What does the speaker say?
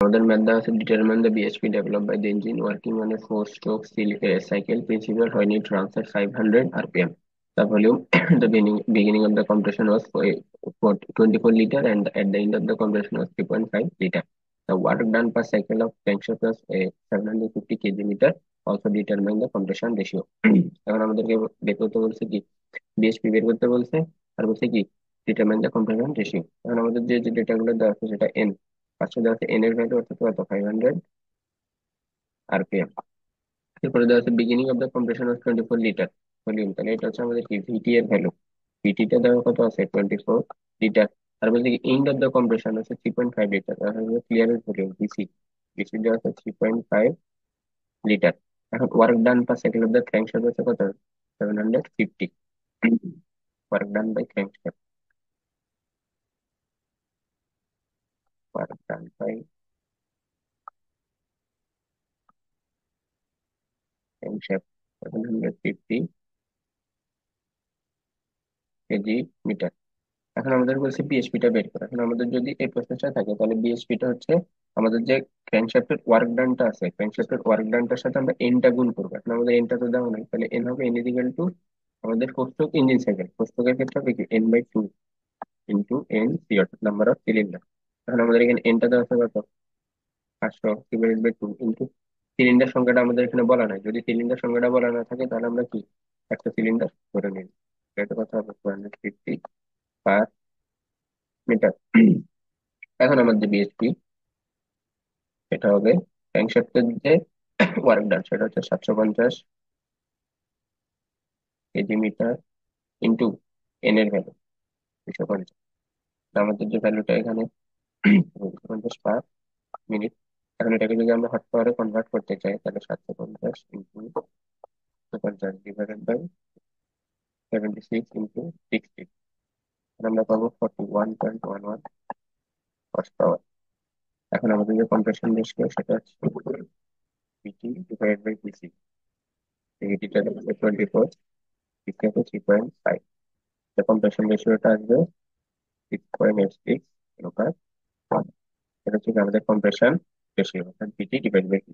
আমাদের ম্যাথ দেওয়া আছে determine the BSP develop by the engine working on a four stroke cycle principle when it runs at 500 rpm. The volume the beginning of the compression was 24 liter and at the end of the compression was 3.5 liter. The work done per cycle of crankshaft was a 750 kg meter. Also determine the compression ratio. এখন আমাদেরকে বের করতে বলছে কি, BSP বের করতে বলছে, আর বলছে কি ডিটারমাইন দ্য কম্প্রেশন রেশিও। এখন আমাদের যে যে ডেটাগুলো দেওয়া আছে সেটা এন, ফার্স্টে দেওয়া আছে এন এর ভ্যালু অর্থাৎ কত 500 আরপিএম। এরপরে দেওয়া আছে beginning of the compression of 24 litre volume, তাহলে এটা হচ্ছে আমাদের কি ভিটি এর ভ্যালু। ভিটিটা দেওয়া কত আছে 24 লিটার। আর বলছে কি এন্ড অফ দ্য কম্প্রেশন হচ্ছে 3.5 লিটার, তাহলে ক্লিয়ারের ভলিউম বিসি, বিসি দেওয়া আছে 3.5 লিটার। এখন work done per cycle of the crankshaft হচ্ছে কত 750, work done by crankshaft, work done by crankshaft 750 KG metre. এখন আমাদের বলছে বিএসপিটা বের করা। এখন আমাদের যদি এই প্রসেসটা থাকে তাহলে বিএসপিটা হচ্ছে আমাদের যে ক্র্যাঙ্কশ্যাফটের ওয়ার্ক ডানটা আছে, ক্র্যাঙ্কশ্যাফটের ওয়ার্ক ডানটার সাথে আমরা এনটা গুণ করবো। এখন আমাদের এনটা তো দেওয়া নাই, তাহলে এন হবে এন ইজিক্যাল টু আমাদের four stroke engine cycle, four স্ট্রোকের ক্ষেত্রে হবে কি N by two into N C অর্থাৎ নাম্বার অফ সিলিন্ডার। এখন আমাদের এখানে এনটা দেওয়া আছে কত 500 divided by two into cylinder সংখ্যাটা আমাদের এখানে বলা নাই। যদি সিলিন্ডার সংখ্যাটা বলা না থাকে তাহলে আমরা কি একটা সিলিন্ডার ধরে নিই। এটা কত হবে 250 পার মিটার। এখন আমার যে বিএসপি সেটা হবে ক্র্যাঙ্কশ্যাফটের যে ওয়ার্ক ডান সেটা হচ্ছে 750 কেজি মিটার ইন্টু এন এর ভ্যালু 250। আমাদের যে ভ্যালুটা এখানে 250 পার মিনিট। এখন এটাকে যদি আমরা হট পাওয়ারে কনভার্ট করতে চাই তাহলে 750 ইন্টু 250 ডিভাইডেড বাই 76 ইন্টু 60, আমরা পাবো 41.11 হর্স পাওয়ার। এখন আমাদের যে কম্প্রেশন রেশিও সেটা হচ্ছে পিটি ডিভাইডেড বাই পিসি, পিটিটা হচ্ছে 24, পিসি হচ্ছে 3.5, the compression রেশিওটা আসবে 6.86 অনুপাত 1। এটা হচ্ছে আমাদের কম্প্রেশন রেশিও অর্থাৎ পিটি ডিভাইড বাই পি।